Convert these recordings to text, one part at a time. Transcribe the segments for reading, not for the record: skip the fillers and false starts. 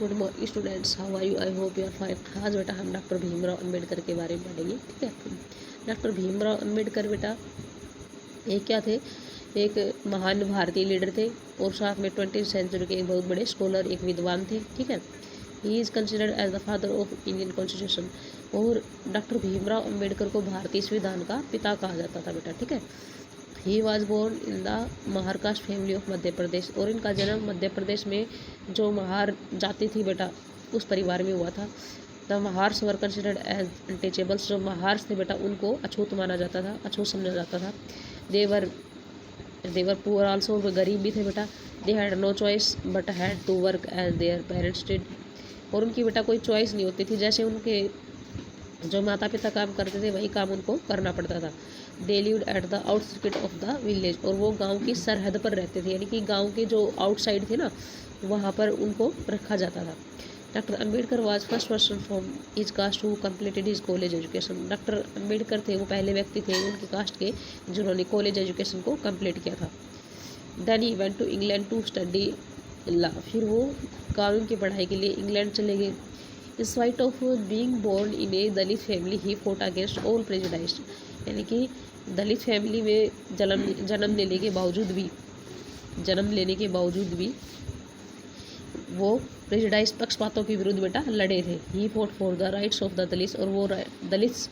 Good morning students, how are you? I hope you are fine. आज बेटा हम doctor Bhimrao Ambedkar के बारे में पढ़ेंगे। ठीक है। डॉक्टर भीमराव अंबेडकर बेटा एक क्या थे? एक महान भारतीय लीडर थे और साथ में 20वीं सेंचुरी के एक बहुत बड़े स्कॉलर, एक विद्वान थे। ठीक है। He is considered as the father of Indian constitution. और डॉक्टर भीमराव अंबेडकर को भारतीय संविधान का पिता कहा जाता था बेटा। ठीक है। He was born in the Mahar caste family of Madhya Pradesh. और इनका जन्म मध्य प्रदेश में जो महार जाति थी बेटा उस परिवार में हुआ था। The Mahars were considered as untouchables. जो महार्स थे बेटा उनको अछूत माना जाता था, अछूत समझा जाता था। देवर पुअर आल्सो, गरीब भी थे बेटा। They had no choice but had to work as their parents did. और उनकी बेटा कोई चॉइस नहीं होती थी, जैसे उनके जो माता पिता काम करते थे वही काम उनको करना पड़ता था। They lived at the outskirt of the village. और वो गांव की सरहद पर रहते थे, यानी कि गांव के जो आउटसाइड थे ना वहाँ पर उनको रखा जाता था। Doctor Ambedkar was first person from his caste who completed his college education. Doctor Ambedkar थे वो पहले व्यक्ति थे उनकी कास्ट के जिन्होंने कॉलेज एजुकेशन को कंप्लीट किया था। Then he went to England to study law. फिर वो कानून की पढ़ाई के लिए इंग्लैंड चले गए। In spite of being born in a Dalit family he fought against all prejudice. यानी कि दलित फैमिली में जन्म लेने के बावजूद भी वो प्रेजुडाइज पक्षपातों के विरुद्ध बेटा लड़े थे। He fought for the rights of the Dalits. और वो दलित्स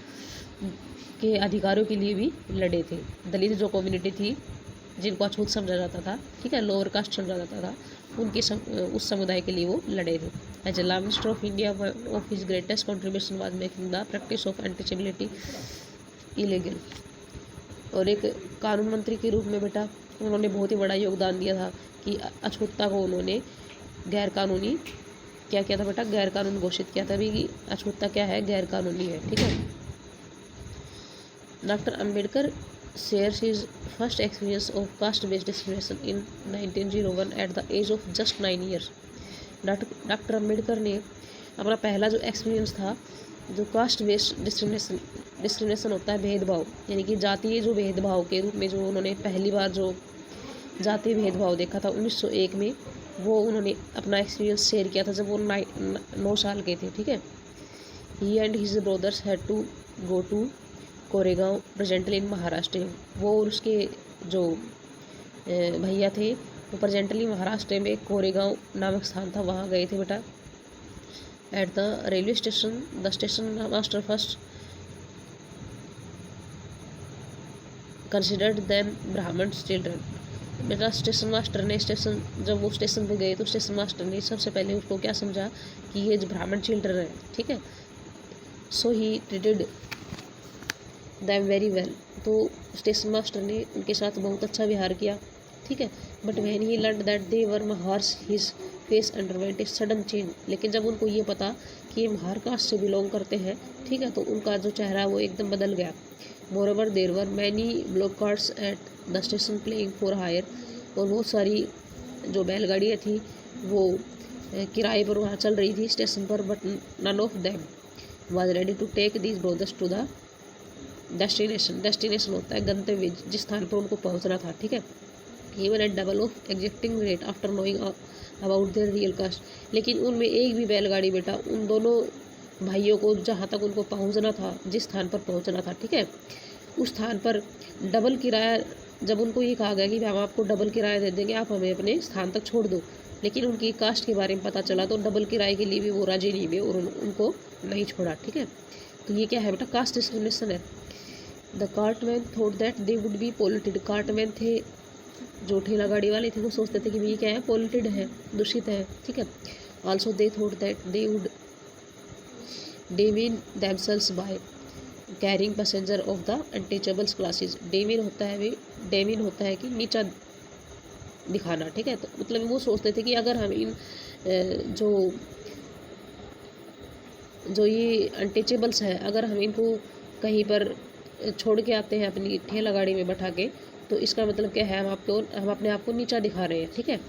के अधिकारों के लिए भी लड़े थे। दलित जो कम्युनिटी थी जिनको अछूत समझा जाता था, ठीक है, लोअर कास्ट समझा जाता था, उनके उस समुदाय के लिए वो लड़े थे। As a law minister of India, one of his greatest contribution was making the practice of untouchability illegal. और एक कानून मंत्री के रूप में बेटा उन्होंने बहुत ही बड़ा योगदान दिया था कि अछूतता को उन्होंने गैर कानूनी क्या किया था बेटा, गैर कानून घोषित किया था भी कि अछूतता क्या है, गैर कानूनी है। ठीक है। Doctor Ambedkar shares his first experience of caste-based discrimination in 1901 at the age of just 9 years. Doctor Ambedkar ने अपना पहला जो एक्सपीरियंस था, जो कास्ट बेस्ड डिस्क्रिमिनेशन होता है, भेदभाव, यानी कि जातीय जो भेदभाव के रूप में जो उन्होंने पहली बार जो जातीय भेदभाव देखा था 1901 में, वो उन्होंने अपना एक्सपीरियंस शेयर किया था जब वो 9 साल के थे। ठीक है। He and his brothers had to go to Koregaon presently in Maharashtra. वो और उसके जो भैया थे वो प्रेजेंटली महाराष्ट्र में कोरेगांव नामक स्थान था, वहाँ गए थे बेटा। At the railway station the station master first considered them ब्राह्मण चिल्ड्रन। बेटा स्टेशन मास्टर ने जब वो स्टेशन पे गए तो स्टेशन मास्टर ने सबसे पहले उसको क्या समझा कि ये जो ब्राह्मण चिल्ड्रन है, ठीक है, so he treated them very well. तो स्टेशन मास्टर ने उनके साथ बहुत अच्छा व्यवहार किया। ठीक है। But when he learn that they were Mahars his face underwent a sudden change. लेकिन जब उनको ये पता कि ये महार कास्ट से बिलोंग करते हैं, ठीक है, तो उनका जो चेहरा वो एकदम बदल गया। Moreover there were many bullock carts at the station plying for hire. और बहुत सारी जो बैलगाड़ियाँ थी वो किराए पर वहाँ चल रही थी स्टेशन पर। But none of them was ready to take these brothers to the destination होता है गंतव्य, जिस स्थान पर उनको पहुंचना था। ठीक है। Even at double of exacting rate after knowing about their real caste. लेकिन उनमें एक भी बैलगाड़ी बेटा उन दोनों भाइयों को जहाँ तक उनको पहुंचना था, जिस स्थान पर पहुंचना था, ठीक है, उस स्थान पर डबल किराया, जब उनको ये कहा गया कि हम आपको डबल किराया दे देंगे, आप हमें अपने स्थान तक छोड़ दो, लेकिन उनकी कास्ट के बारे में पता चला तो डबल किराए के लिए भी वो राजी नहीं हुए और उनको नहीं छोड़ा। ठीक है। तो ये क्या है बेटा, कास्ट डिस्क्रिमिनेशन है। The Cartman thought that they would be polluted. Cartman थे जो ठेला गाड़ी वाले थे, वो सोचते थे कि ये क्या है, पोल्यूटेड है, दूषित है। ठीक है। Also they thought that they would demean themselves by carrying passenger of the untouchables classes. Demean होता है कि नीचा दिखाना। ठीक है। तो मतलब वो सोचते थे कि अगर हम इन जो ये अनटचेबल्स है, अगर हम इनको कहीं पर छोड़ के आते हैं अपनी ठेला गाड़ी में बैठा के, तो इसका मतलब क्या है, हम अपने आप को नीचा दिखा रहे हैं। ठीक है।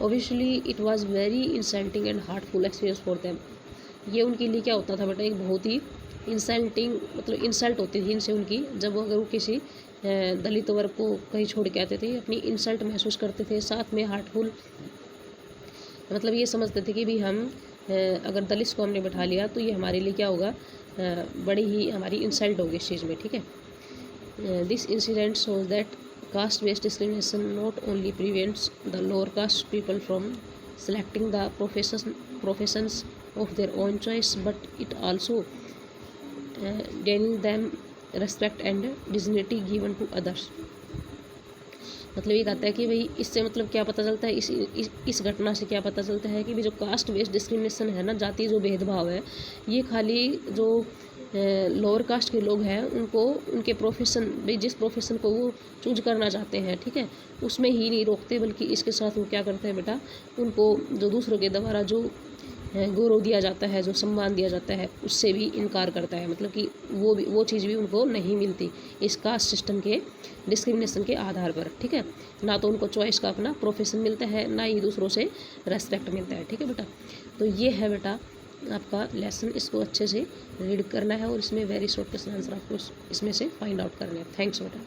Obviously it was very insulting and heartful experience for them. ये उनके लिए क्या होता था बेटा, एक बहुत ही इंसल्टिंग, मतलब इंसल्ट होती थी इनसे उनकी, जब अगर वो किसी दलित वर्ग को कहीं छोड़ के आते थे, अपनी इंसल्ट महसूस करते थे। साथ में हार्टफुल मतलब ये समझते थे कि भी हम अगर दलित को हमने बैठा लिया तो ये हमारे लिए क्या होगा, बड़ी ही हमारी इंसल्ट होगी इस चीज़ में, ठीक है। This incident shows that caste based discrimination not only prevents the lower caste people from selecting the professions of their own choice, but it also denying them respect and dignity given to others। मतलब ये कहता है कि भाई इससे मतलब क्या पता चलता है, इस घटना से क्या पता चलता है कि भी जो कास्ट बेस्ड डिस्क्रिमिनेशन है ना, जातीय जो भेदभाव है, ये खाली जो लोअर कास्ट के लोग हैं उनको उनके प्रोफेशन, भाई जिस प्रोफेशन को वो चूज करना चाहते हैं, ठीक है, उसमें ही नहीं रोकते, बल्कि इसके साथ वो क्या करते हैं बेटा, उनको जो दूसरों के द्वारा जो गौरव दिया जाता है, जो सम्मान दिया जाता है, उससे भी इनकार करता है। मतलब कि वो चीज़ भी उनको नहीं मिलती इस कास्ट सिस्टम के डिस्क्रिमिनेशन के आधार पर, ठीक है। ना तो उनको चॉइस का अपना प्रोफेशन मिलता है, ना ही दूसरों से रेस्पेक्ट मिलता है, ठीक है बेटा। तो ये है बेटा आपका लेसन, इसको अच्छे से रीड करना है और इसमें वेरी शॉर्ट क्वेश्चन आंसर आपको इसमें से फाइंड आउट करने हैं। थैंक्स बेटा।